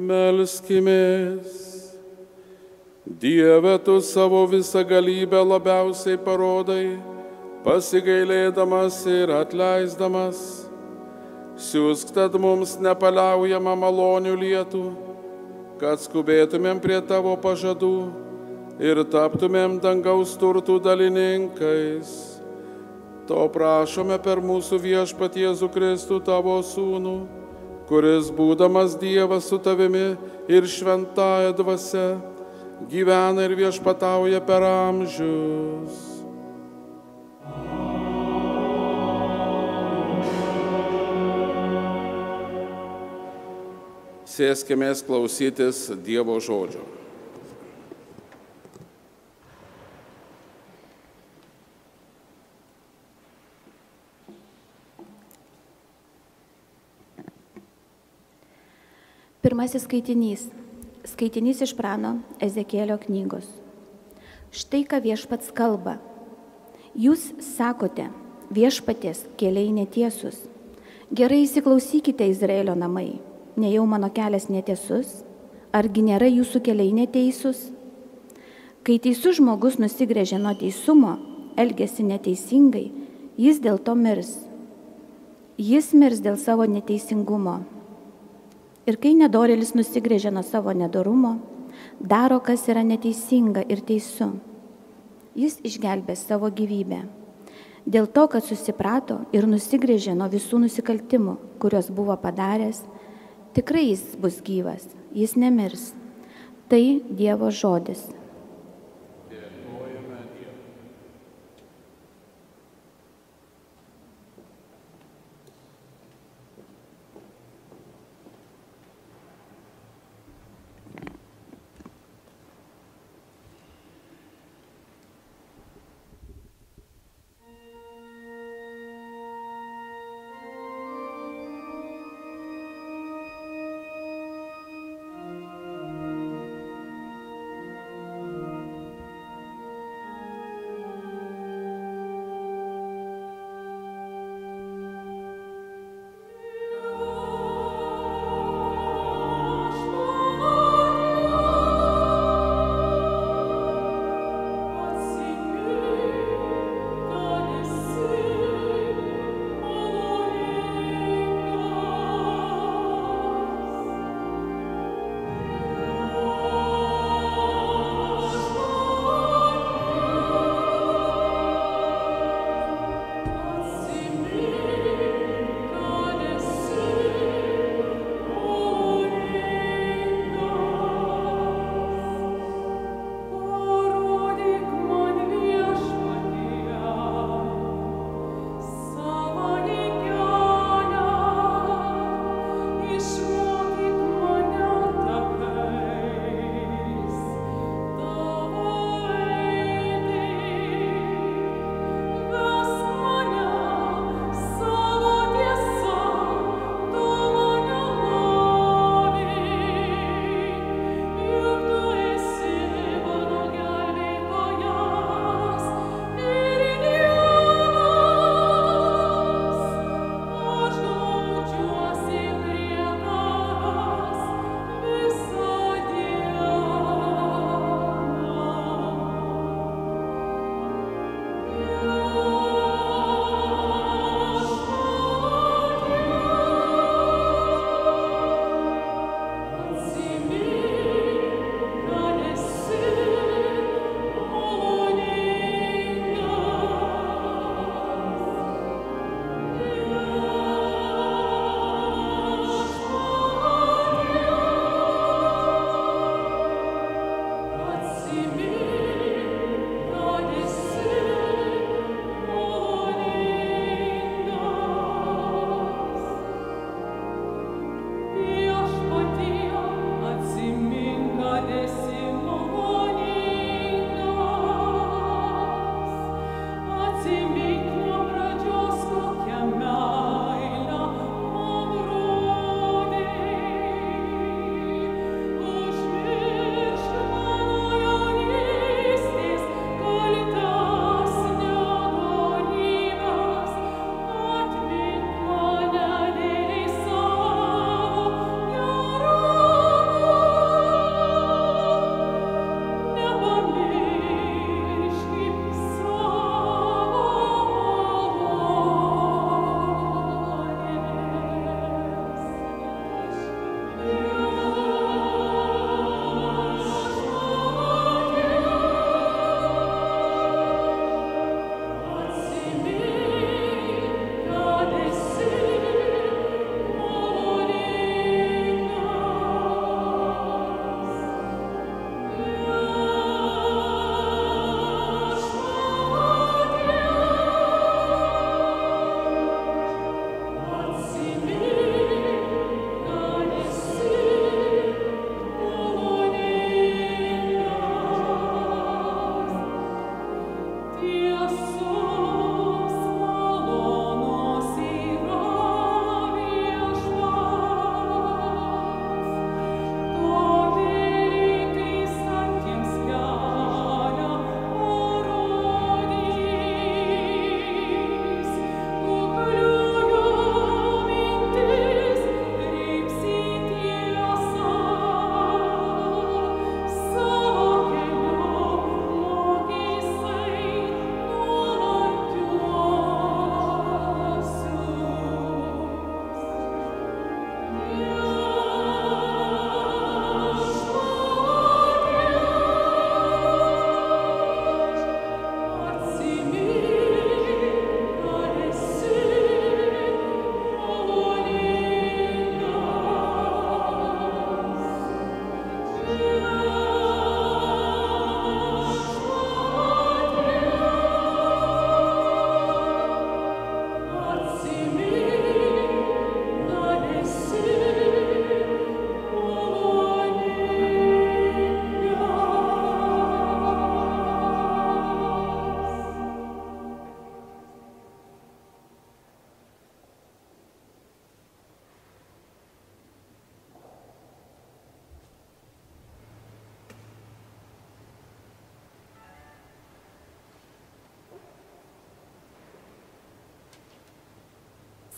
Melskimės. Dieve, tu savo visą galybę labiausiai parodai, pasigailėdamas ir atleisdamas. Siūsk tad mums nepaliaujamą malonių lietų, kad skubėtumėm prie tavo pažadų ir taptumėm dangaus turtų dalininkais. To prašome per mūsų viešpatį Jėzų Kristų, tavo sūnų, kuris būdamas Dievas su tavimi ir šventąja dvasia, gyvena ir viešpatauja per amžius. Sėskimės klausytis Dievo žodžio. Pirmasis skaitinys. Skaitinys iš prano Ezekėlio knygos. Štai ką viešpats kalba. Jūs sakote, viešpaties keliai netiesus. Gerai įsiklausykite, Izraelio namai. Nejau mano kelias netiesus? Argi nėra jūsų keliai neteisūs? Kai teisus žmogus nusigręžia nuo teisumo, elgiasi neteisingai, jis dėl to mirs. Jis mirs dėl savo neteisingumo. Ir kai nedorėlis nusigręžia nuo savo nedorumo, daro, kas yra neteisinga ir teisu, jis išgelbės savo gyvybę. Dėl to, kad susiprato ir nusigręžė nuo visų nusikaltimų, kuriuos buvo padaręs, tikrai jis bus gyvas, jis nemirs. Tai Dievo žodis.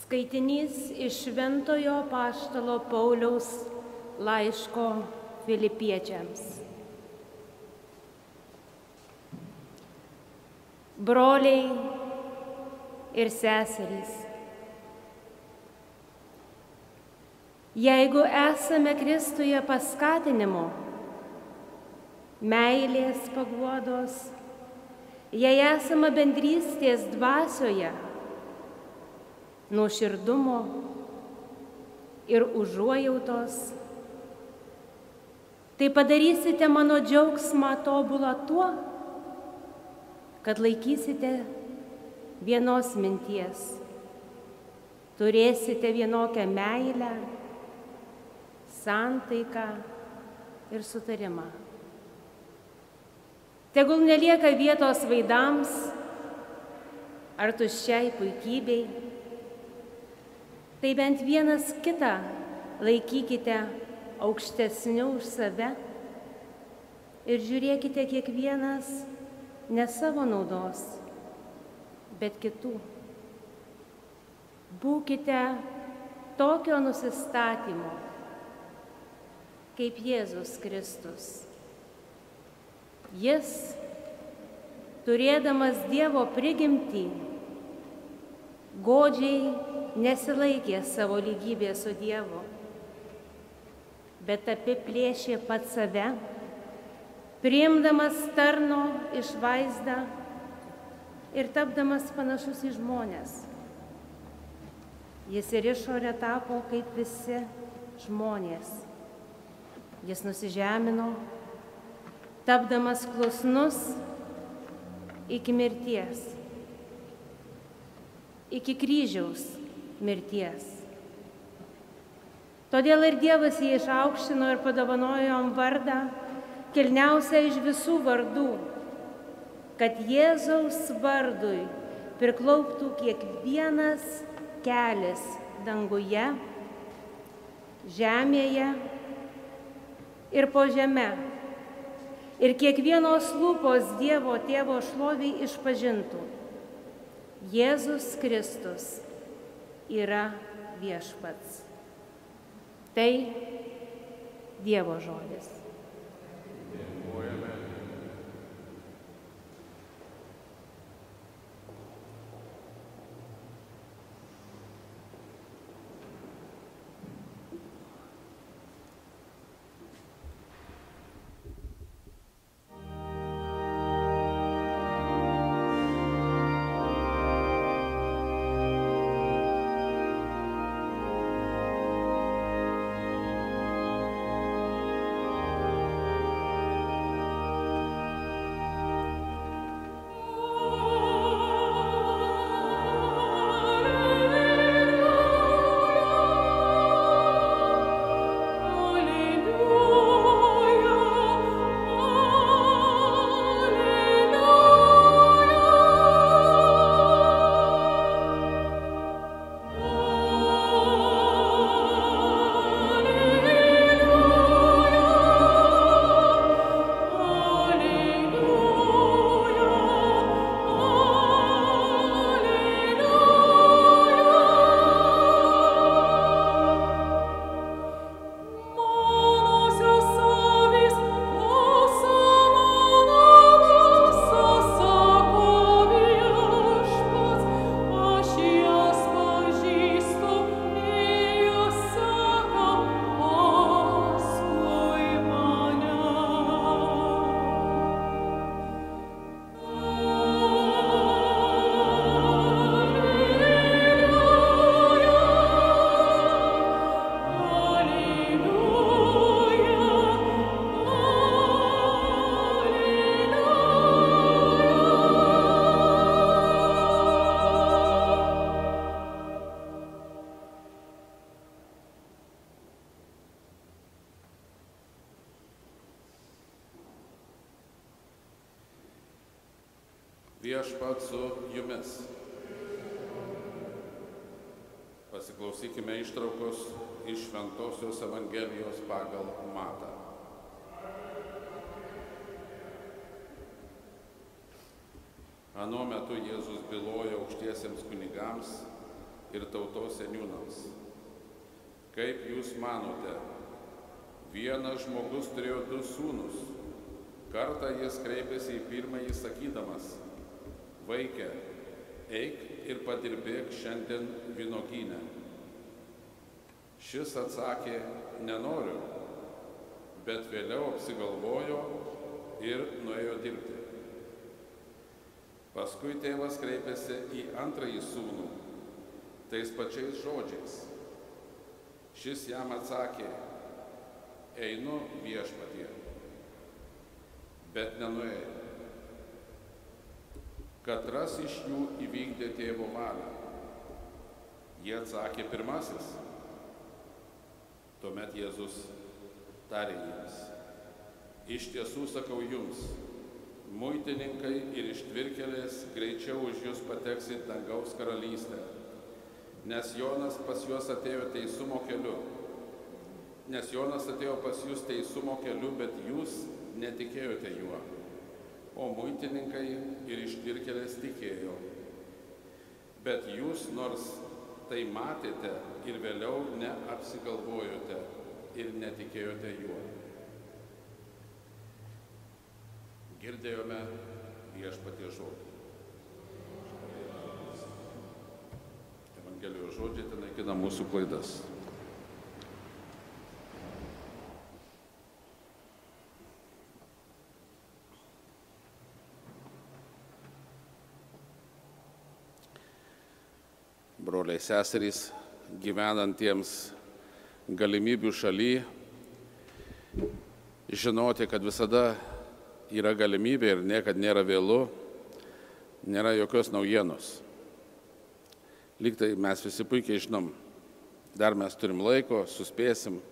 Skaitinys iš Šventojo apaštalo Pauliaus laiško Filipiečiams. Broliai ir seserys, jeigu esame Kristuje paskatinimo, meilės paguodos, jei esame bendrystės dvasioje, nuoširdumo ir užuojautos, tai padarysite mano džiaugsmą tobulą tuo, kad laikysite vienos minties, turėsite vienokią meilę, santaiką ir sutarimą. Tegul nelieka vietos vaidams ar tuščiai puikybei, tai bent vienas kitą laikykite aukštesniu už save ir žiūrėkite kiekvienas ne savo naudos, bet kitų. Būkite tokio nusistatymo, kaip Jėzus Kristus. Jis, turėdamas Dievo prigimtį, godžiai nesilaikė savo lygybės su Dievu, bet apiplėšė pats save, priimdamas tarno išvaizdą ir tapdamas panašus į žmones. Jis ir išorė tapo kaip visi žmonės. Jis nusižemino, tapdamas klusnus iki mirties, iki kryžiaus mirties. Todėl ir Dievas jį išaukštino ir padovanojo jam vardą, kilniausią iš visų vardų, kad Jėzaus vardui priklauptų kiekvienas kelias danguje, žemėje ir po žeme, ir kiekvienos lūpos Dievo Tėvo šloviai išpažintų: Jėzus Kristus yra viešpats. Tai Dievo žodis. Viešpats su jumis. Pasiklausykime ištraukos iš Šventosios Evangelijos pagal Matą. Anuo metu Jėzus bylojo aukštiesiems kunigams ir tautos seniūnams. Kaip jūs manote, vienas žmogus turėjo 2 sūnus. Kartą jis kreipėsi į pirmąjį sakydamas: vaike, eik ir padirbėk šiandien vynuogyne. Šis atsakė: nenoriu, bet vėliau apsigalvojo ir nuėjo dirbti. Paskui tėvas kreipėsi į antrąjį sūnų tais pačiais žodžiais. Šis jam atsakė: einu viešpatie, bet nenuėjo. Katras iš jų įvykdė tėvo valią. Jie atsakė pirmasis. Tuomet Jėzus tarė jiems: iš tiesų sakau jums, muitininkai ir ištvirkėlės greičiau už jus pateks į dangaus karalystę, nes Jonas pas juos atėjo teisumo keliu. Nes Jonas atėjo pas jūs teisumo keliu, bet jūs netikėjote juo, o muitininkai ir ištvirkėlės tikėjo. Bet jūs, nors tai matėte ir vėliau neapsigalvojote ir netikėjote juo. Girdėjome viešpaties žodį. Evangelijos žodžiai tai naikina mūsų klaidas. Broliai seserys, gyvenantiems galimybių šaly, žinoti, kad visada yra galimybė ir niekad nėra vėlu, nėra jokios naujienos. Lyg tai mes visi puikiai žinom, dar mes turim laiko, suspėsim.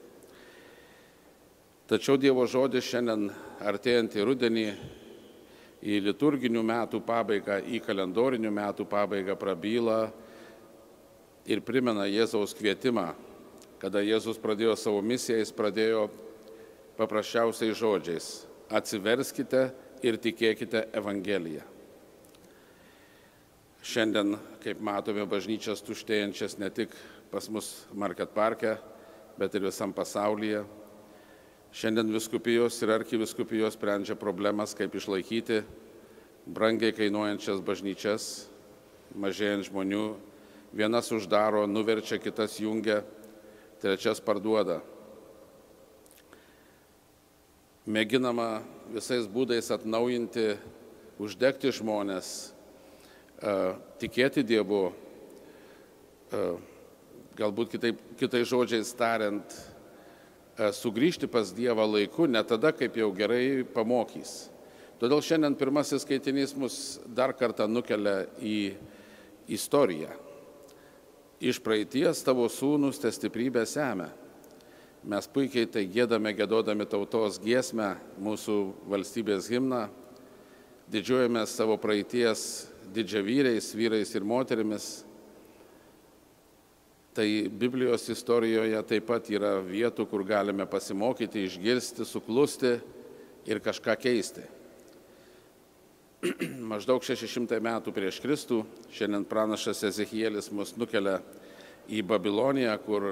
Tačiau Dievo žodis šiandien, artėjant į rudenį, į liturginių metų pabaigą, į kalendorinių metų pabaigą prabyla ir primena Jėzaus kvietimą. Kada Jėzus pradėjo savo misiją, jis pradėjo paprasčiausiais žodžiais: atsiverskite ir tikėkite Evangeliją. Šiandien, kaip matome, bažnyčias tuštėjančias ne tik pas mus Market Parke, bet ir visam pasaulyje. Šiandien vyskupijos ir arkivyskupijos sprendžia problemas, kaip išlaikyti brangiai kainuojančias bažnyčias, mažėjant žmonių. Vienas uždaro, nuverčia, kitas jungia, trečias parduoda. Mėginama visais būdais atnaujinti, uždegti žmonės, tikėti Dievu, galbūt kitais žodžiais tariant, sugrįžti pas Dievą laiku, ne tada, kaip jau gerai pamokys. Todėl šiandien pirmasis skaitinys mus dar kartą nukelia į istoriją. Iš praeities tavo sūnus te stiprybę semia. Mes puikiai tai giedame, giedodami tautos giesmę, mūsų valstybės himną. Didžiuojamės savo praeities didžiavyriais, vyrais ir moterimis. Tai Biblijos istorijoje taip pat yra vietų, kur galime pasimokyti, išgirsti, suklusti ir kažką keisti. Maždaug 600 metų prieš Kristų šiandien pranašas Ezechielis mus nukelia į Babiloniją, kur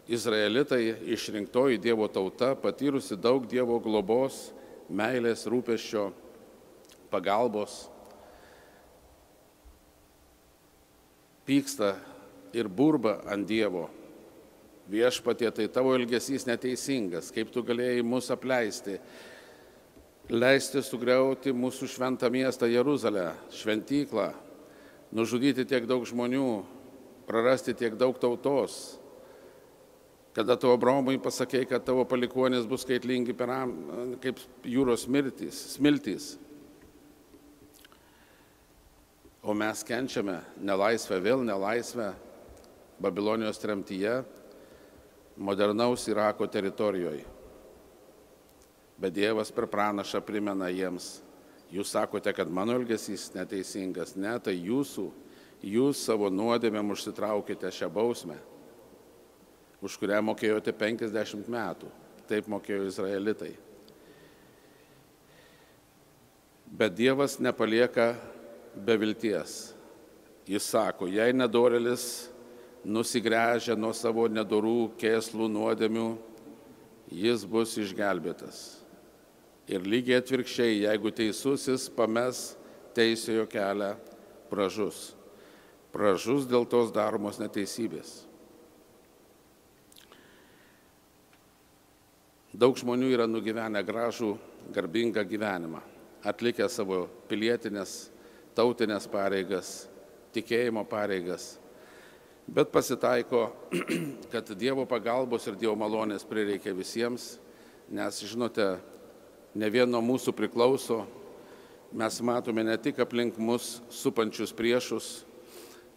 izraelitai, išrinktoji Dievo tauta, patyrusi daug Dievo globos, meilės, rūpesčio, pagalbos, pyksta ir burba ant Dievo. Viešpatie, tai tavo elgesys neteisingas, kaip tu galėjai mus apleisti, leisti sugriauti mūsų šventą miestą Jeruzalę, šventyklą, nužudyti tiek daug žmonių, prarasti tiek daug tautos. Kada tu Abraomui pasakei, kad tavo palikuonys bus skaitlingi kaip jūros smiltys. O mes kenčiame nelaisvę, vėl nelaisvę Babilonijos tremtyje, modernaus Irako teritorijoje. Bet Dievas per pranašą primena jiems: jūs sakote, kad mano elgesys neteisingas, ne, tai jūs savo nuodėmėm užsitraukite šią bausmę, už kurią mokėjote 50 metų. Taip mokėjo izraelitai. Bet Dievas nepalieka be vilties. Jis sako, jei nedorėlis nusigręžia nuo savo nedorų kėslų nuodėmių, jis bus išgelbėtas. Ir lygiai atvirkščiai, jeigu teisusis pames teisiojo kelią, pražus. Pražus dėl tos daromos neteisybės. Daug žmonių yra nugyvenę gražų, garbingą gyvenimą, atlikę savo pilietinės, tautinės pareigas, tikėjimo pareigas. Bet pasitaiko, kad Dievo pagalbos ir Dievo malonės prireikia visiems, nes, žinote, ne vien nuo mūsų priklauso, mes matome ne tik aplink mus supančius priešus,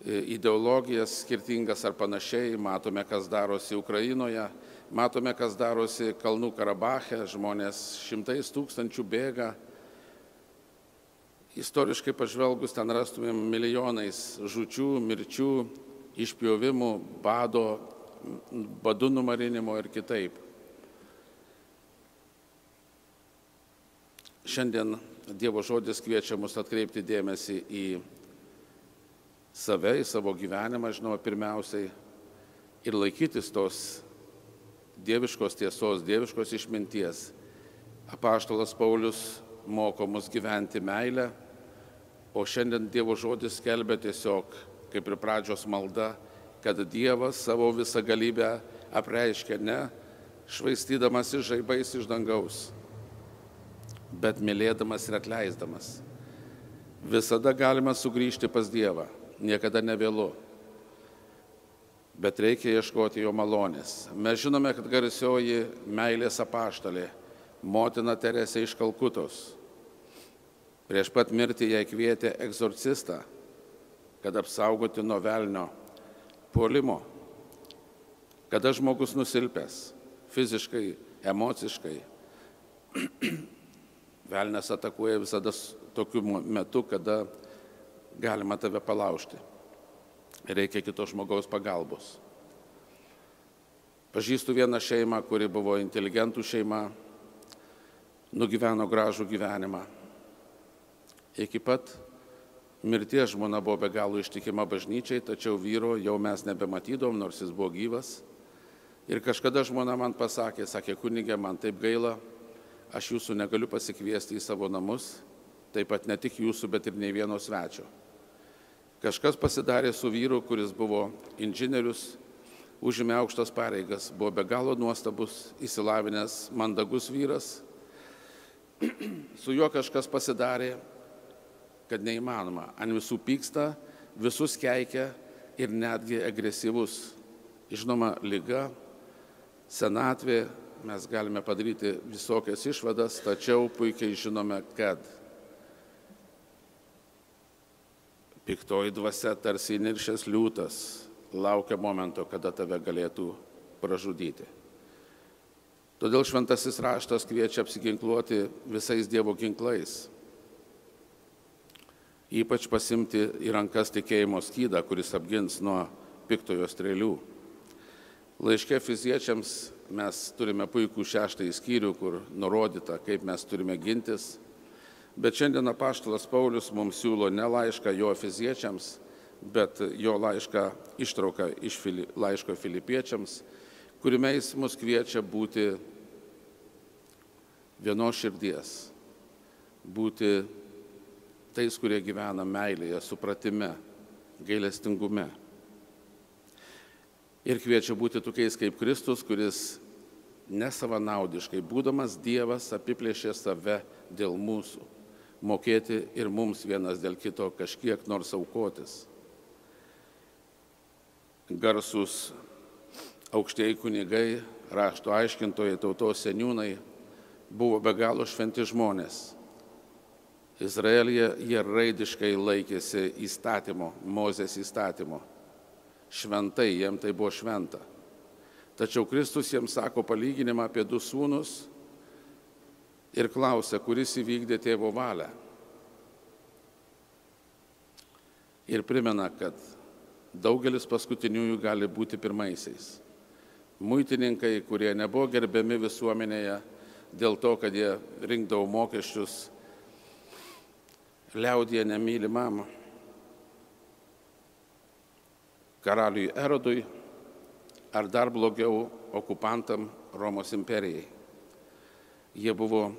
ideologijas skirtingas ar panašiai, matome, kas darosi Ukrainoje, matome, kas darosi Kalnų Karabache, žmonės 100 000 bėga. Istoriškai pažvelgus, ten rastumėm milijonais žūčių, mirčių, išpjovimų, badu numarinimo ir kitaip. Šiandien Dievo žodis kviečia mus atkreipti dėmesį į save, į savo gyvenimą, žinoma, pirmiausiai, ir laikytis tos dieviškos tiesos, dieviškos išminties. Apaštalas Paulius moko mus gyventi meilę, o šiandien Dievo žodis skelbia tiesiog, kaip ir pradžios malda, kad Dievas savo visą galybę apreiškia ne švaistydamas žaibais iš dangaus, bet mylėdamas ir atleisdamas. Visada galima sugrįžti pas Dievą, niekada nevėlu, bet reikia ieškoti jo malonės. Mes žinome, kad garsioji meilės apaštalė, motina Teresė iš Kalkutos, prieš pat mirtį jai kvietė egzorcistą, kad apsaugoti nuo velnio puolimo. Kada žmogus nusilpęs fiziškai, emociškai, velnias atakuoja visada tokiu metu, kada galima tave palaužti. Reikia kito žmogaus pagalbos. Pažįstu vieną šeimą, kuri buvo inteligentų šeima, nugyveno gražų gyvenimą. Iki pat mirties žmona buvo be galo ištikima bažnyčiai, tačiau vyro jau mes nebematydom, nors jis buvo gyvas. Ir kažkada žmona man pasakė, kunige, man taip gaila, aš jūsų negaliu pasikviesti į savo namus, taip pat ne tik jūsų, bet ir nei vieno svečio. Kažkas pasidarė su vyru, kuris buvo inžinierius, užėmė aukštas pareigas, buvo be galo nuostabus, išsilavinęs, mandagus vyras. Su juo kažkas pasidarė, kad neįmanoma. Ant visų pyksta, visus keikia ir netgi agresyvus. Žinoma, liga, senatvė, mes galime padaryti visokias išvadas, tačiau puikiai žinome, kad piktoji dvasia tarsi įniršęs liūtas laukia momento, kada tave galėtų pražudyti. Todėl šventasis raštas kviečia apsiginkluoti visais Dievo ginklais. Ypač pasimti į rankas tikėjimo skydą, kuris apgins nuo piktojo strėlių. Laiške Efeziečiams mes turime puikų 6 skyrių, kur nurodyta, kaip mes turime gintis. Bet šiandien apaštalas Paulius mums siūlo ne laišką jo Efeziečiams, bet jo laišką ištrauką iš laiško Filipiečiams, kuriame jis mus kviečia būti vienos širdies, būti tais, kurie gyvena meilėje, supratime, gailestingume. Ir kviečia būti tokiais kaip Kristus, kuris nesavanaudiškai, būdamas Dievas, apiplėšė save dėl mūsų, mokėti ir mums vienas dėl kito kažkiek nors aukotis. Garsus aukštieji kunigai, rašto aiškintojai, tautos seniūnai buvo be galo šventi žmonės. Izraelyje jie raidiškai laikėsi įstatymo, Mozės įstatymo. Šventai, jiems tai buvo šventa. Tačiau Kristus jiems sako palyginimą apie 2 sūnus ir klausia, kuris įvykdė tėvo valią. Ir primena, kad daugelis paskutiniųjų gali būti pirmaisiais. Muitininkai, kurie nebuvo gerbiami visuomenėje dėl to, kad jie rinkdavo mokesčius liaudyje nemylimam. karaliui Erodui, ar dar blogiau okupantam Romos imperijai. Jie buvo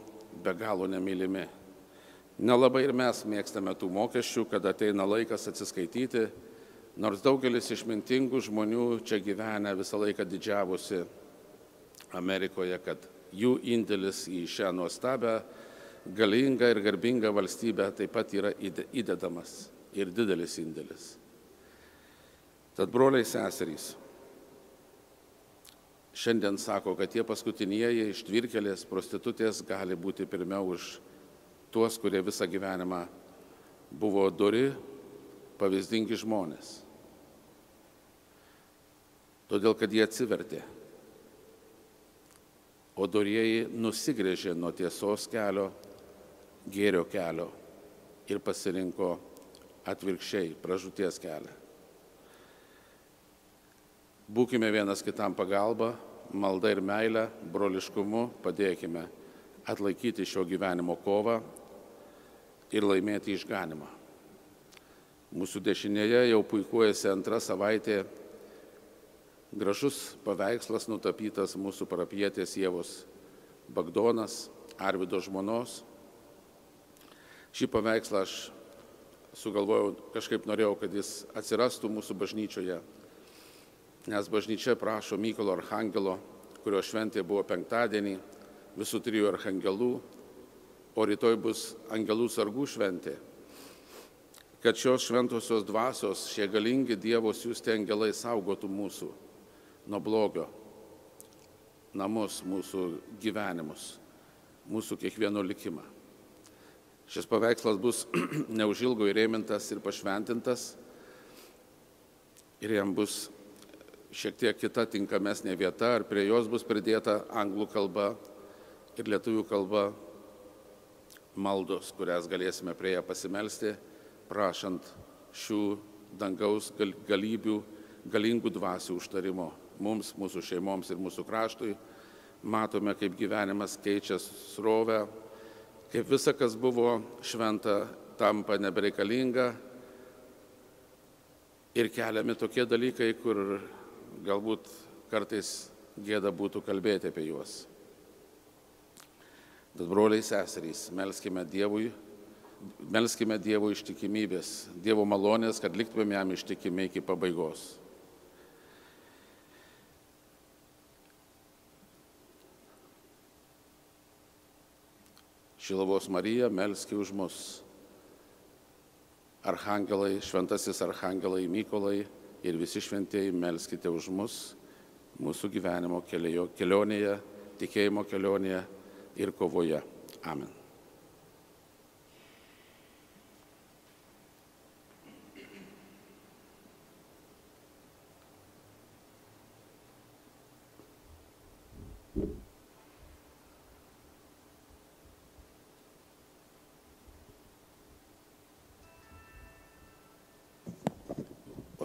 be galo nemylimi. Nelabai ir mes mėgstame tų mokesčių, kad ateina laikas atsiskaityti, nors daugelis išmintingų žmonių čia gyvenę visą laiką didžiavosi Amerikoje, kad jų indėlis į šią nuostabią, galingą ir garbingą valstybę taip pat yra įdedamas ir didelis indėlis. Tad broliai seserys, šiandien sako, kad tie paskutinieji ištvirkėlės prostitutės gali būti pirmiau už tuos, kurie visą gyvenimą buvo dori, pavyzdingi žmonės. Todėl, kad jie atsivertė, o dorieji nusigręžė nuo tiesos kelio, gėrio kelio ir pasirinko atvirkščiai pražūties kelią. Būkime vienas kitam pagalba, malda ir meilė, broliškumu padėkime atlaikyti šio gyvenimo kovą ir laimėti išganimą. Mūsų dešinėje jau puikuojasi antra savaitė gražus paveikslas nutapytas mūsų parapietės Ievos Bagdonas, Arvydo žmonos. Šį paveikslą aš sugalvojau, kažkaip norėjau, kad jis atsirastų mūsų bažnyčioje, nes bažnyčia prašo Mykolo archangelo, kurio šventė buvo penktadienį, visų trijų archangelų, o rytoj bus angelų sargų šventė, kad šios šventosios dvasios, šie galingi Dievo siųsti angelai saugotų mūsų nuo blogio, namus, mūsų gyvenimus, mūsų kiekvieno likimą. Šis paveikslas bus neužilgo įrėmintas ir pašventintas ir jam bus šiek tiek kita tinkamesnė vieta, ar prie jos bus pridėta anglų kalba ir lietuvių kalba maldos, kurias galėsime prie ją pasimelsti, prašant šių dangaus galybių, galingų dvasių užtarimo mums, mūsų šeimoms ir mūsų kraštui. Matome, kaip gyvenimas keičia srovę, kaip visa, kas buvo šventa, tampa nebereikalinga ir keliami tokie dalykai, kur galbūt kartais gėda būtų kalbėti apie juos. Bet broliai seserys, melskime Dievo ištikimybės, Dievo malonės, kad liktumėm jam ištikimi iki pabaigos. Šiluvos Marija, melski už mus. Archangelai, šventasis archangelai Mykolai ir visi šventieji, melskite už mus, mūsų gyvenimo kelionėje, tikėjimo kelionėje ir kovoje. Amen.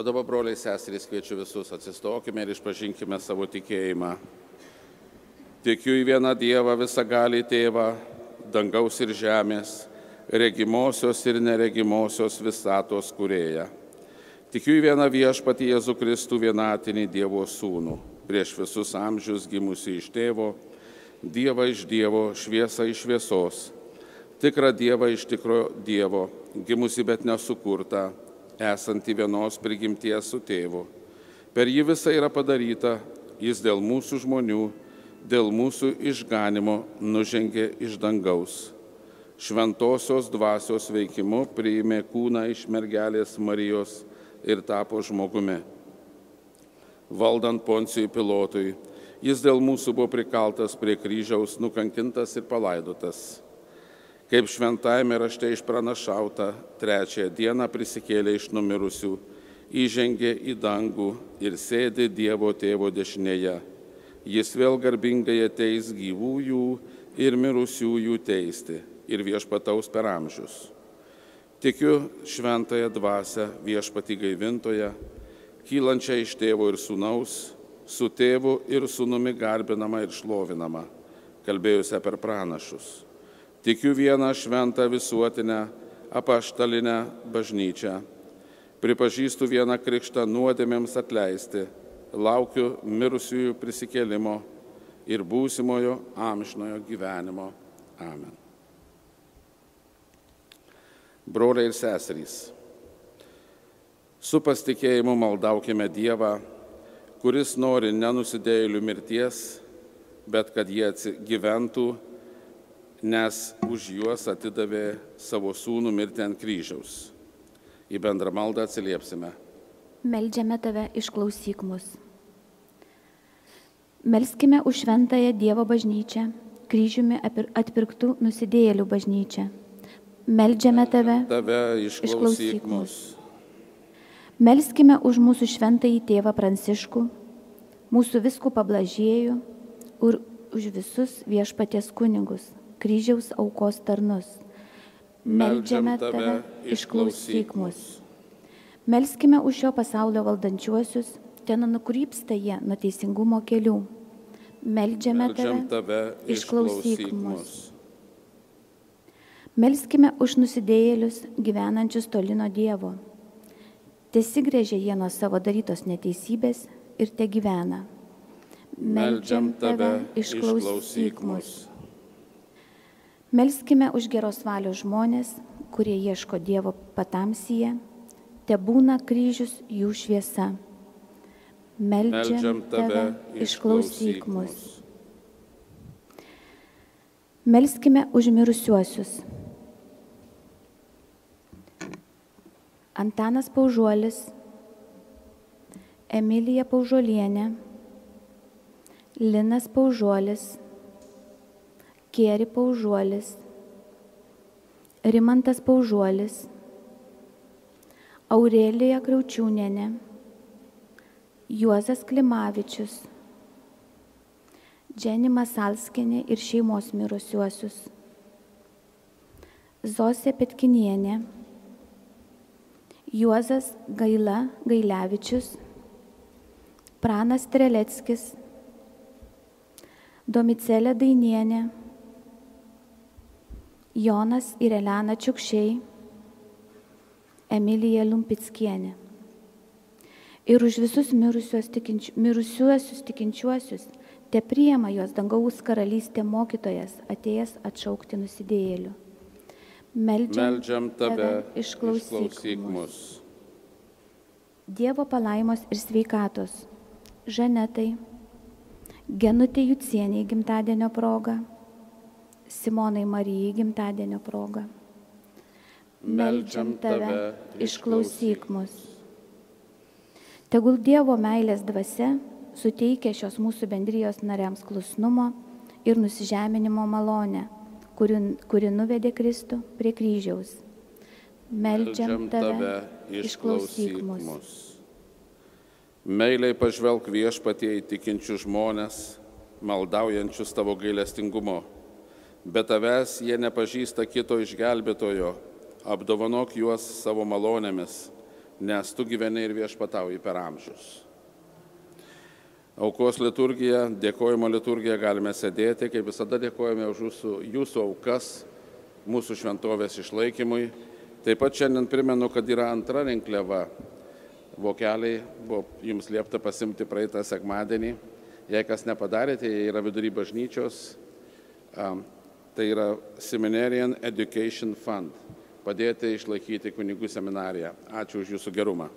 O dabar, broliai seserys, kviečiu visus, atsistokime ir išpažinkime savo tikėjimą. Tikiu į vieną Dievą, visagalį Tėvą, dangaus ir žemės, regimosios ir neregimosios visatos kūrėją. Tikiu į vieną viešpatį Jėzų Kristų, vienatinį Dievo sūnų, prieš visus amžius gimusi iš Tėvo, Dievą iš Dievo, šviesą iš šviesos, tikrą Dievą iš tikro Dievo, gimusi bet nesukurta, esanti vienos prigimties su Tėvu. Per jį visa yra padaryta, jis dėl mūsų žmonių, dėl mūsų išganimo nužengė iš dangaus. Šventosios dvasios veikimu priėmė kūną iš mergelės Marijos ir tapo žmogumi. Valdant Poncijui Pilotui, jis dėl mūsų buvo prikaltas prie kryžiaus, nukankintas ir palaidotas. Kaip šventajame rašte išpranašauta, trečiąją dieną prisikėlė iš numirusių, įžengė į dangų ir sėdi Dievo Tėvo dešinėje. Jis vėl garbingai ateis gyvųjų ir mirusiųjų teisti ir viešpataus per amžius. Tikiu šventąją dvasią viešpatį gaivintoją, kylančią iš Tėvo ir Sūnaus, su Tėvu ir Sūnumi garbinama ir šlovinama, kalbėjusią per pranašus. Tikiu vieną šventą visuotinę apaštalinę bažnyčią, Pripažįstu vieną krikštą nuodėmėms atleisti, laukiu mirusiųjų prisikėlimo ir būsimojo amžinojo gyvenimo. Amen. Broliai ir seserys, su pasitikėjimu maldaukime Dievą, kuris nori nenusidėjėlių mirties, bet kad jie gyventų, nes už juos atidavė savo sūnų mirti ant kryžiaus. Į bendrą maldą atsiliepsime. Meldžiame tave, išklausyk mus. Melskime už šventąją Dievo bažnyčią, kryžiumi atpirktų nusidėjėlių bažnyčią. Meldžiame tave, išklausyk mus. Melskime už mūsų šventąjį tėvą Pranciškų, mūsų vyskupą Blažiejų ir už visus viešpaties kunigus, kryžiaus aukos tarnus. Meldžiame tave, išklausyk mus. Melskime už šio pasaulio valdančiuosius, ten nukrypsta jie nuo teisingumo kelių. Meldžiame tave, išklausyk mus. Melskime už nusidėjėlius gyvenančius toli nuo Dievo. Tesigrėžia jie nuo savo darytos neteisybės ir te gyvena. Meldžiam tave, išklausyk mus. Melskime už geros valios žmonės, kurie ieško Dievo patamsyje, te būna kryžius jų šviesa. Meldžiam tave, išklausyk mus. Melskime už mirusiuosius. Antanas Paužuolis, Emilija Paužuolienė, Linas Paužuolis, Kėri Paužuolis, Rimantas Paužuolis, Aurelija Kriaučiūnienė, Juozas Klimavičius, Dženi Masalskienė ir šeimos mirusiuosius, Zosė Petkinienė, Juozas Gailevičius, Pranas Streleckis, Domicelė Dainienė, Jonas ir Elena Čiukšiai, Emilija Lumpickienė. Ir už visus mirusiuosius tikinčiuosius te priima juos dangaus karalystė mokytojas, atėjęs atšaukti nusidėjėlių. Meldžiam tave, išklausyk mus. Dievo palaimos ir sveikatos Žanetai, Genutė Jucienei gimtadienio proga, Simonai Marijai gimtadienio proga. Meldžiam tave, išklausyk mus. Tegul Dievo meilės dvasia suteikia šios mūsų bendrijos nariams klusnumo ir nusižeminimo malonę, kuri nuvedė Kristų prie kryžiaus. Meldžiam tave, išklausyk mus. Meiliai pažvelk Viešpatie į tikinčius žmonės, maldaujančius tavo gailestingumo, bet tavęs jie nepažįsta kito išgelbėtojo, apdovanok juos savo malonėmis, nes tu gyveni ir viešpatauji per amžius. Aukos liturgija, dėkojimo liturgija galime sėdėti, kaip visada dėkojame už jūsų aukas, mūsų šventovės išlaikymui. Taip pat šiandien primenu, kad yra antra rinkliava. Vokeliai buvo jums liepta pasimti praeitą sekmadienį. Jei kas nepadarėte, jie yra vidury bažnyčios. Tai yra Seminarian Education Fund. Padėti išlaikyti kunigų seminariją. Ačiū už jūsų gerumą.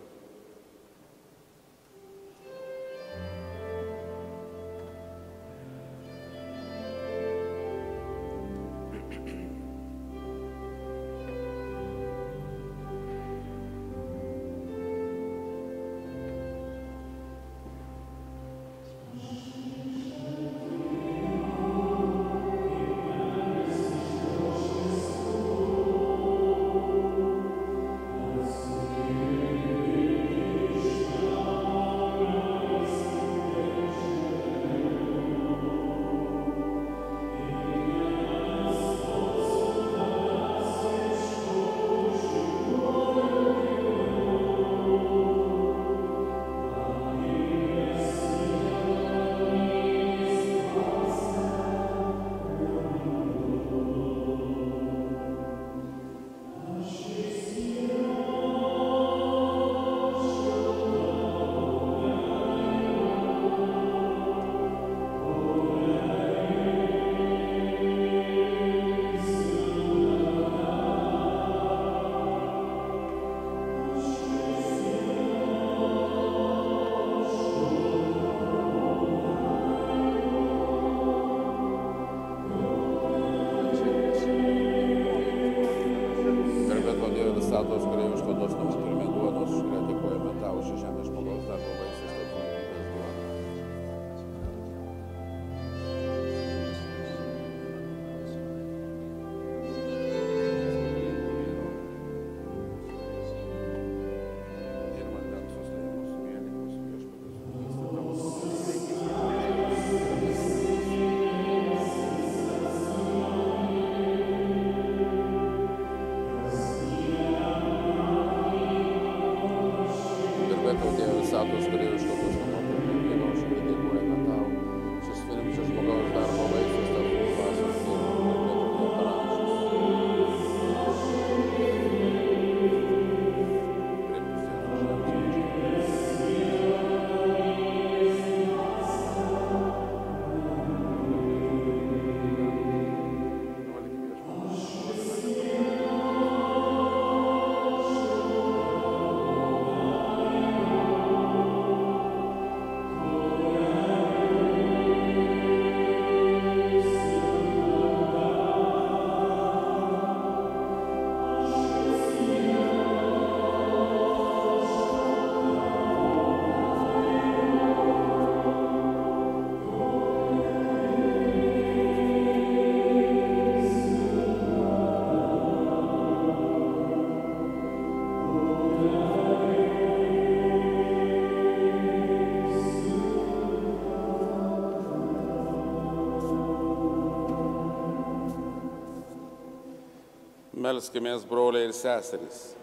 Melskimės, broliai ir seserys,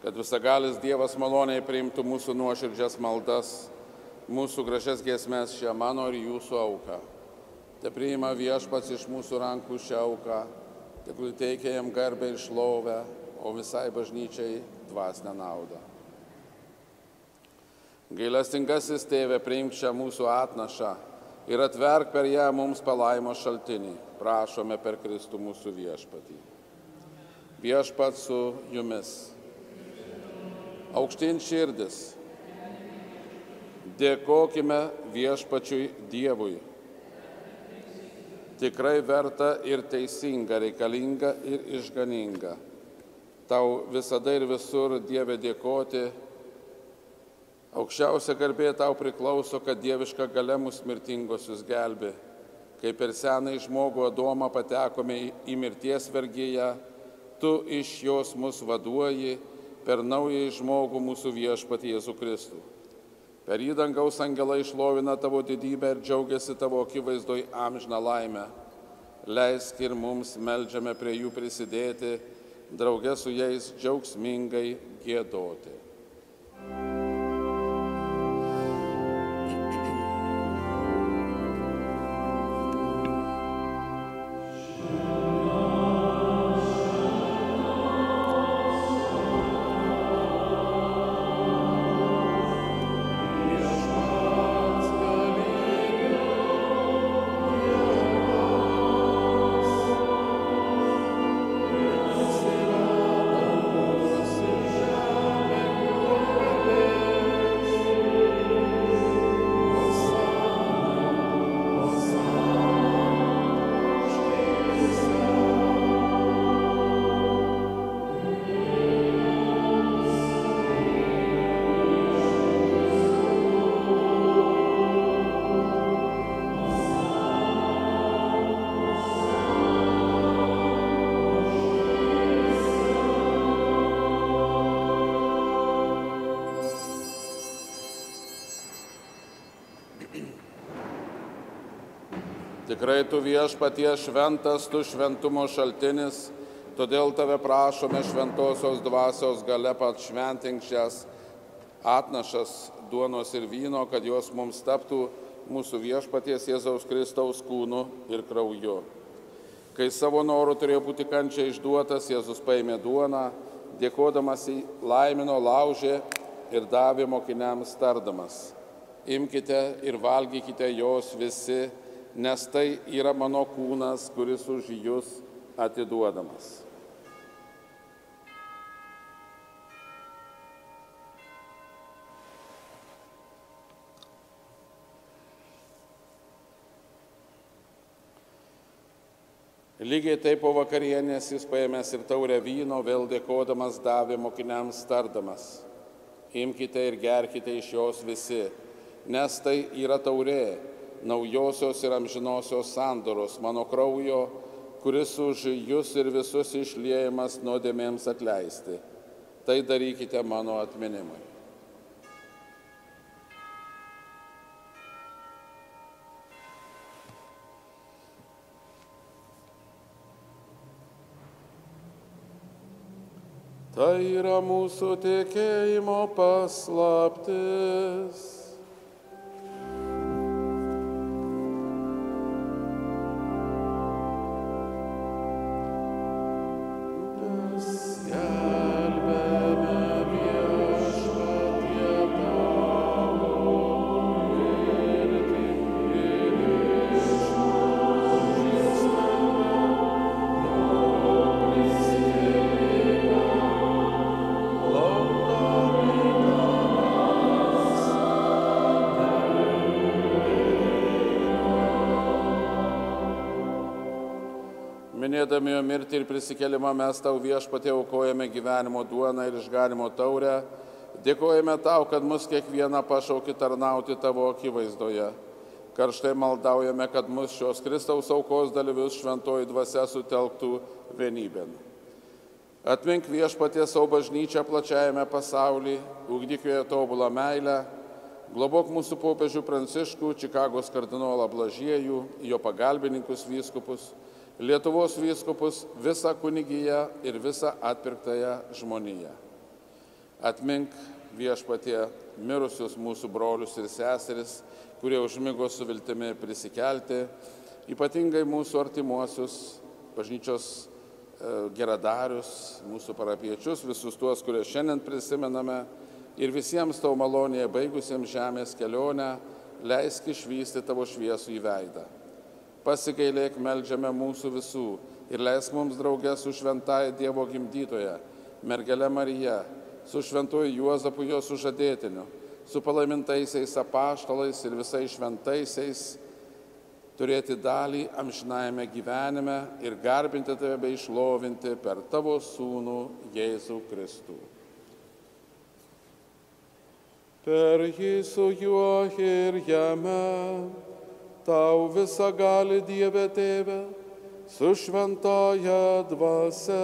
kad visagalis Dievas maloniai priimtų mūsų nuoširdžias maldas, mūsų gražias giesmes šią mano ir jūsų auką. Te priima Viešpats iš mūsų rankų šią auką, tegul teikia jam garbę ir šlovę, o visai bažnyčiai dvasinę naudą. Gailestingasis Tėve, priimk šią mūsų atnašą ir atverk per ją mums palaimos šaltinį, prašome per Kristų mūsų Viešpatį. Viešpats su jumis. Aukštyn širdis. Dėkokime Viešpačiui Dievui. Tikrai verta ir teisinga, reikalinga ir išganinga. Tau visada ir visur, Dieve, dėkoti. Aukščiausia garbė tau priklauso, kad dieviška galia mus mirtingosius gelbė. Kai per senąjį žmogų Adomą patekome į mirties vergiją, tu iš jos mus vaduoji per naująjį žmogų mūsų Viešpatį Jėzų Kristų. Per jį dangaus angelai šlovina tavo didybę ir džiaugiasi tavo akivaizdoj amžiną laimę. Leisk ir mums, meldžiame prie jų prisidėti, drauge su jais džiaugsmingai giedoti. Tikrai tu Viešpatie šventas, tu šventumo šaltinis, todėl tave prašome šventosios dvasios galia patšventink šias atnašas duonos ir vyno, kad jos mums taptų mūsų Viešpaties Jėzaus Kristaus kūnu ir krauju. Kai savo noru turėjo būti kančiai išduotas, Jėzus paėmė duoną, dėkodamas į laimino laužė ir davė mokiniams tardamas: imkite ir valgykite jos visi, nes tai yra mano kūnas, kuris už jus atiduodamas. Lygiai taip po vakarienės jis paėmęs ir taurę vyno, vėl dėkodamas davė mokiniams tardamas: imkite ir gerkite iš jos visi, nes tai yra taurė naujosios ir amžinosios sandoros mano kraujo, kuris už jus ir visus išliejamas nuodėmėms atleisti. Tai darykite mano atminimui. Tai yra mūsų tikėjimo paslaptis. Minėdami jo mirtį ir prisikėlimą mes tau Viešpatie aukojame gyvenimo duoną ir išganimo taurę, dėkojame tau, kad mus kiekvieną pašauki tarnauti tavo akivaizdoje. Karštai maldaujame, kad mus šios Kristaus aukos dalyvius šventoji dvasia sutelktų vienybėn. Atmink Viešpatie savo bažnyčią plačiajame pasaulyje, ugdyk joje tobulą meilę, globok mūsų popiežių Pranciškų, Čikagos kardinolą Blažiejų, jo pagalbininkus vyskupus, Lietuvos vyskupus, visą kunigiją ir visą atpirktąją žmoniją. Atmink Viešpatie mirusius mūsų brolius ir seseris, kurie užmigo su viltimi prisikelti, ypatingai mūsų artimuosius, bažnyčios geradarius, mūsų parapiečius, visus tuos, kurie šiandien prisimename, ir visiems tavo malonėje baigusiems žemės kelionę, leisk išvysti tavo šviesų į veidą. Pasigailėk, meldžiame mūsų visų ir leisk mums draugę su šventąja Dievo gimdytoja, mergele Marija, su šventuoju Juozapu jo sužadėtiniu, su palaimintaisiais apaštalais ir visais šventaisiais, turėti dalį amžinajame gyvenime ir garbinti tave bei šlovinti per tavo sūnų Jėzų Kristų. Per jį su juo ir jame, tau visagali Dieve Tėve, su šventąja dvasia,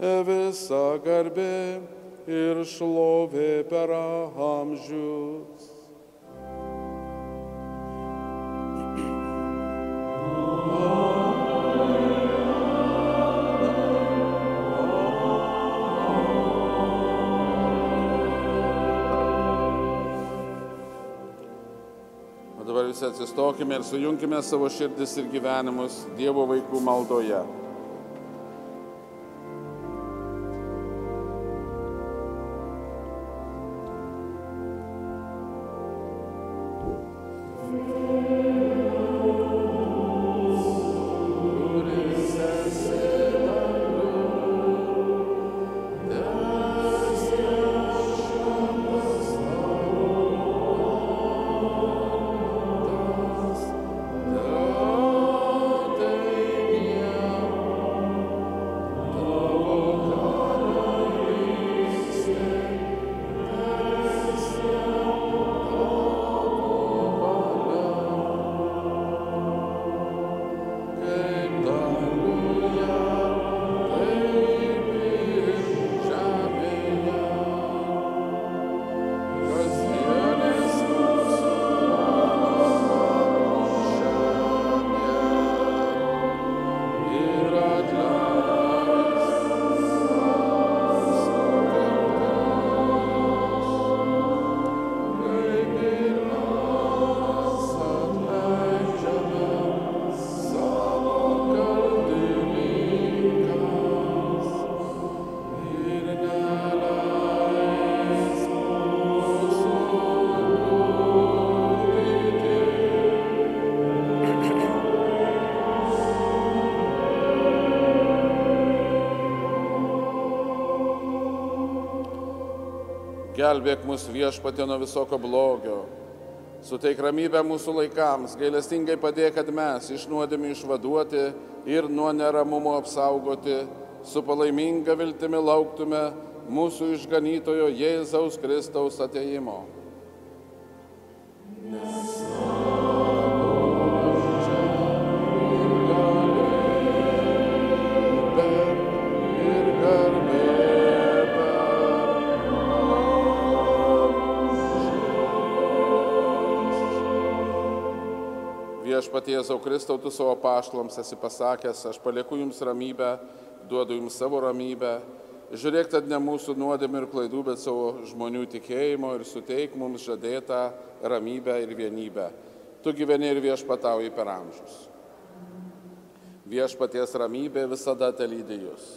visa garbė ir šlovė per amžius. Dabar visi atsistokime ir sujunkime savo širdis ir gyvenimus Dievo vaikų maldoje. Gelbėk mus Viešpatie nuo visokio blogio, suteik ramybę mūsų laikams, gailestingai padėk, kad mes iš nuodėmių išvaduoti ir nuo neramumo apsaugoti, su palaiminga viltimi lauktume mūsų išganytojo Jėzaus Kristaus atėjimo. Viešpatie Jėzau Kristau, tu savo apaštalams esi pasakęs, aš palieku jums ramybę, duodu jums savo ramybę. Žiūrėk, tad ne mūsų nuodėmių ir klaidų, bet savo žmonių tikėjimo ir suteik mums žadėtą ramybę ir vienybę. Tu gyveni ir viešpatauji per amžius. Viešpaties ramybė visada telydi jus.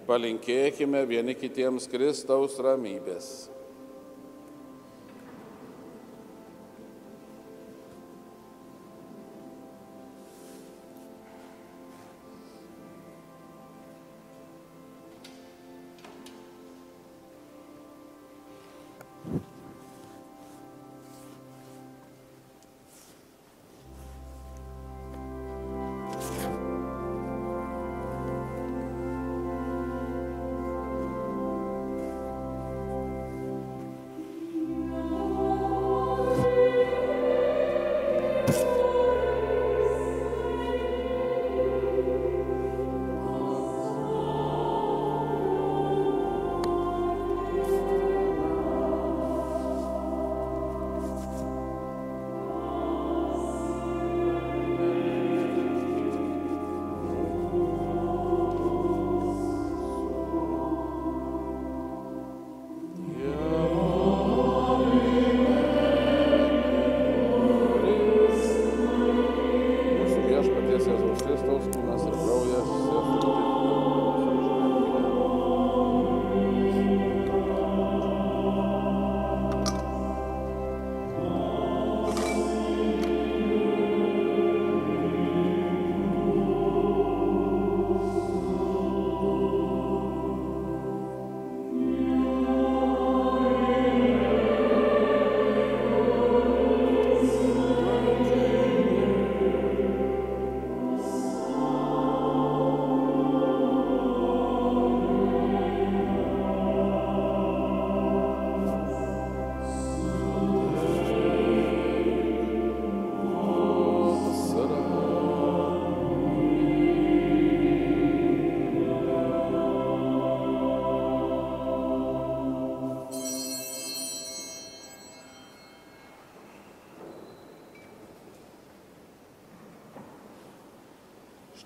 Palinkėkime vieni kitiems Kristaus ramybės.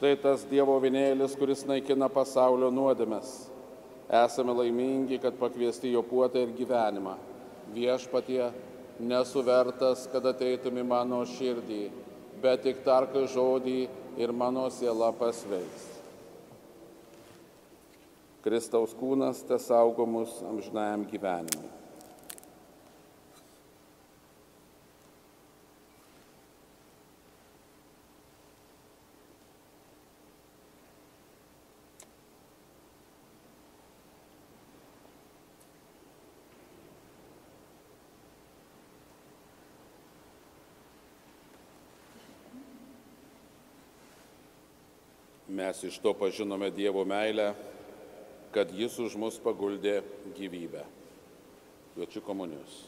Štai tas Dievo avinėlis, kuris naikina pasaulio nuodėmes. Esame laimingi, kad pakviesti jo puotą ir gyvenimą. Viešpatie, nesu vertas, kad ateitum į mano širdį, bet tik tark žodį ir mano siela pasveiks. Kristaus kūnas tesaugo mus amžinajam gyvenimui. Mes iš to pažinome Dievo meilę, kad jis už mus paguldė gyvybę. Kviečiu komunijos.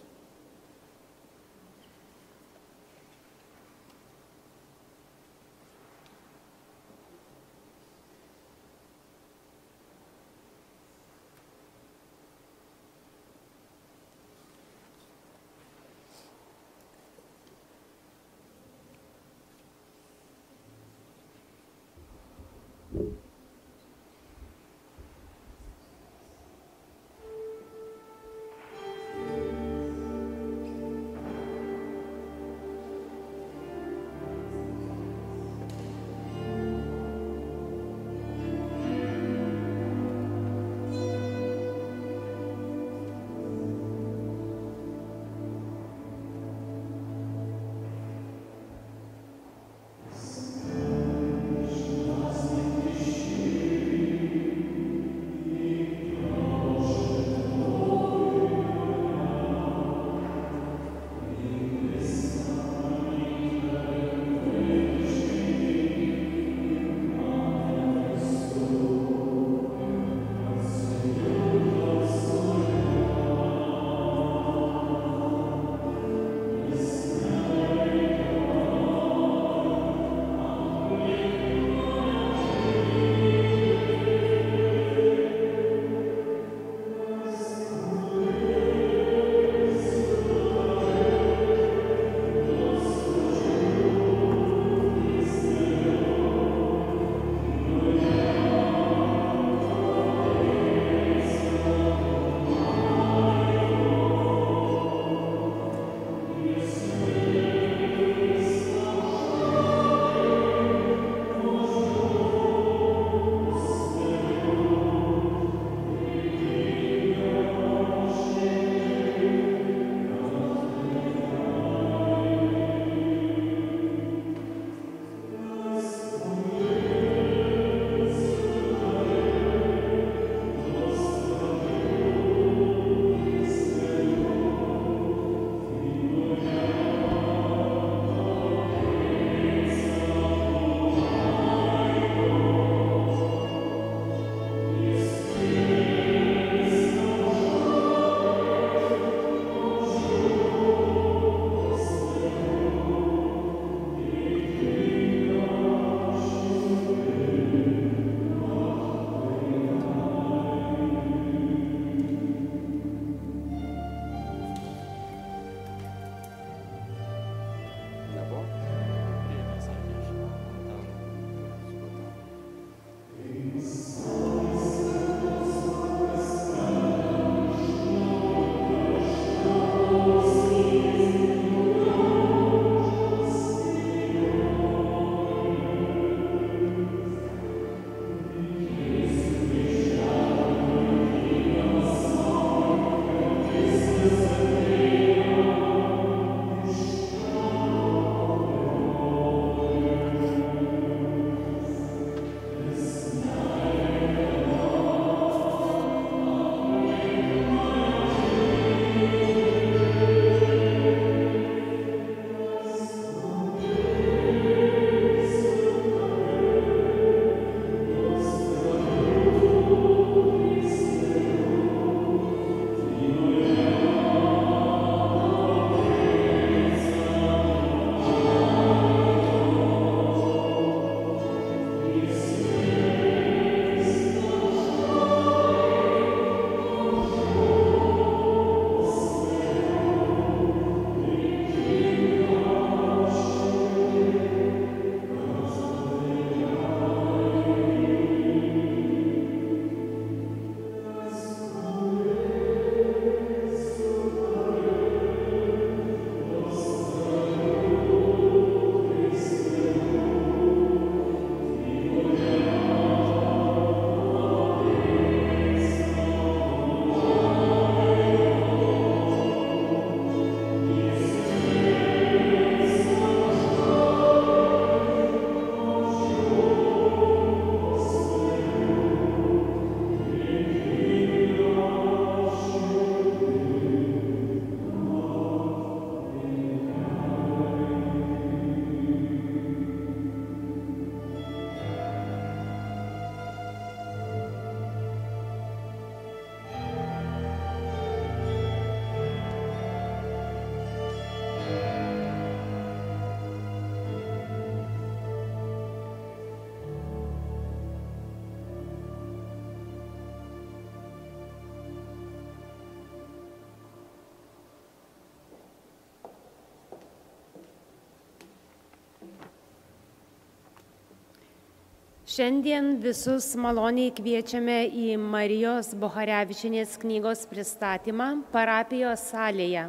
Šiandien visus maloniai kviečiame į Marijos Boharevičienės knygos pristatymą parapijos salėje.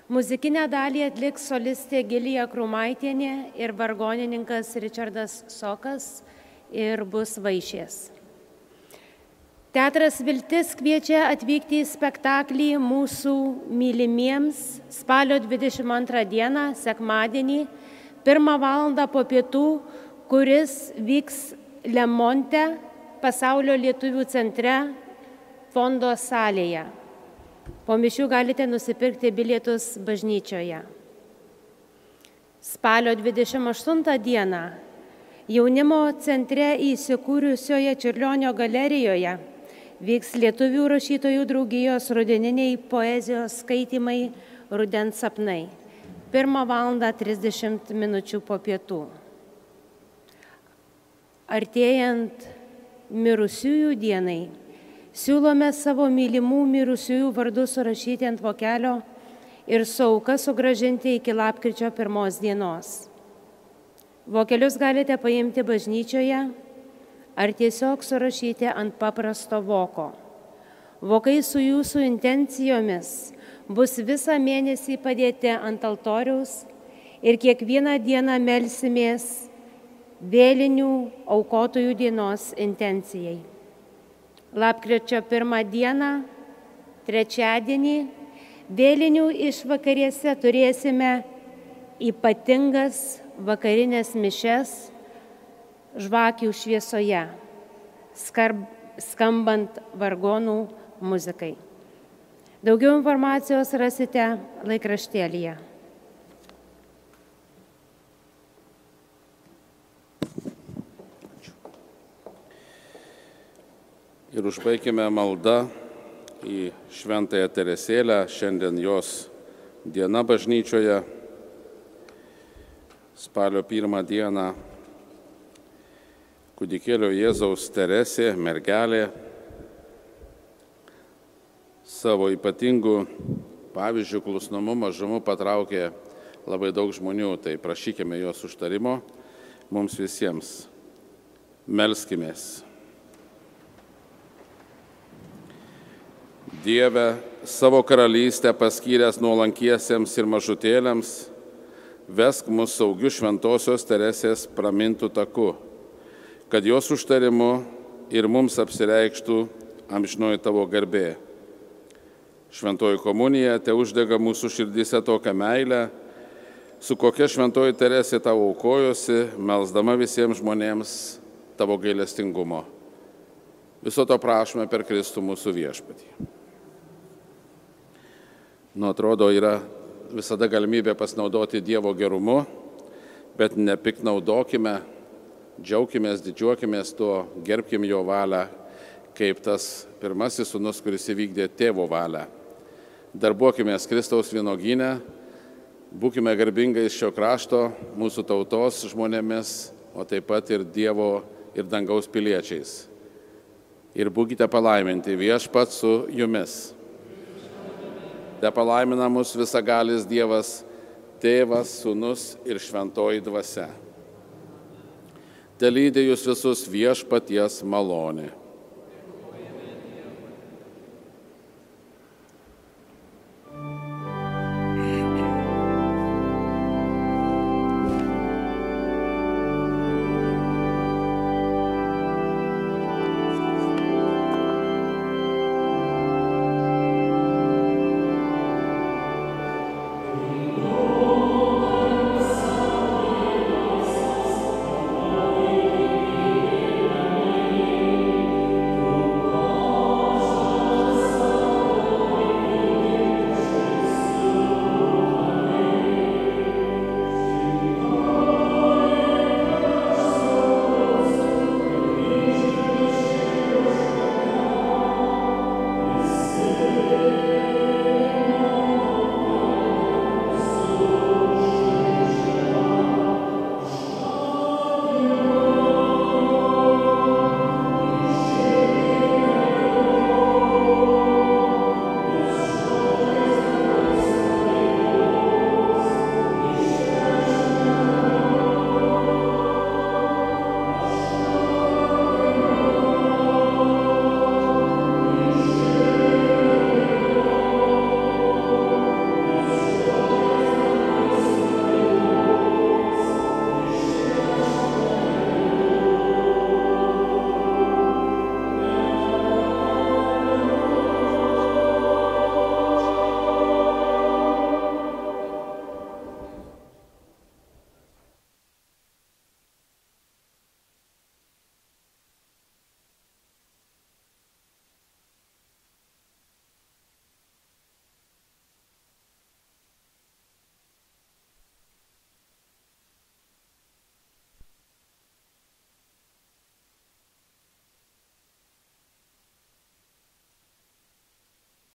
Muzikinę dalį atliks solistė Gilija Krumaitienė ir vargonininkas Richardas Sokas ir bus vaišės. Teatras Viltis kviečia atvykti į spektaklį mūsų mylimiems spalio 22 dieną, sekmadienį, 1 valandą po pietų, kuris vyks Lemonte, Pasaulio lietuvių centre, fondo salėje. Po mišių galite nusipirkti bilietus bažnyčioje. Spalio 28 dieną jaunimo centre įsikūrusioje Čiurlionio galerijoje vyks Lietuvių rašytojų draugijos rudeniniai poezijos skaitymai Rudens sapnai. 1 valandą 30 minučių po pietų. Artėjant mirusiųjų dienai, siūlome savo mylimų mirusiųjų vardus surašyti ant vokelio ir su auka sugrąžinti iki lapkričio 1 dienos. Vokelius galite paimti bažnyčioje ar tiesiog surašyti ant paprasto voko. Vokai su jūsų intencijomis bus visą mėnesį padėti ant altoriaus ir kiekvieną dieną melsimės vėlinių aukotojų dienos intencijai. Lapkričio 1 dieną, trečiadienį, vėlinių išvakarėse turėsime ypatingas vakarinės mišias žvakių šviesoje, skambant vargonų muzikai. Daugiau informacijos rasite laikraštėlyje. Ir užbaikime maldą į Šventąją Teresėlę, šiandien jos diena bažnyčioje, spalio 1 dieną, kūdikėlio Jėzaus Teresė, mergelė, savo ypatingų pavyzdžių, klusnumu, mažumu patraukė labai daug žmonių, tai prašykime jos užtarimo mums visiems. Melskimės. Dieve, savo karalystę paskyręs nuolankiesiems ir mažutėliams, vesk mus saugiu Šventosios Teresės pramintų taku, kad jos užtarimu ir mums apsireikštų amžinoji tavo garbė. Šventoji komunija te uždega mūsų širdyse tokią meilę, su kokia Šventoji Teresė tavo aukojosi, melsdama visiems žmonėms tavo gailestingumo. Viso to prašome per Kristų mūsų viešpatį. Atrodo, yra visada galimybė pasinaudoti Dievo gerumu, bet nepiknaudokime, džiaukimės, didžiuokimės tuo, gerbkim jo valią, kaip tas pirmasis sūnus, kuris įvykdė tėvo valią. Darbuokimės Kristaus vynuogyne, būkime garbingais šio krašto, mūsų tautos žmonėmis, o taip pat ir Dievo ir dangaus piliečiais. Ir būkite palaiminti, Viešpats su jumis. Te palaimina mus visagalis Dievas, Tėvas, Sūnus ir Šventoji Dvasia. Te lydi jūs visus Viešpaties malonė.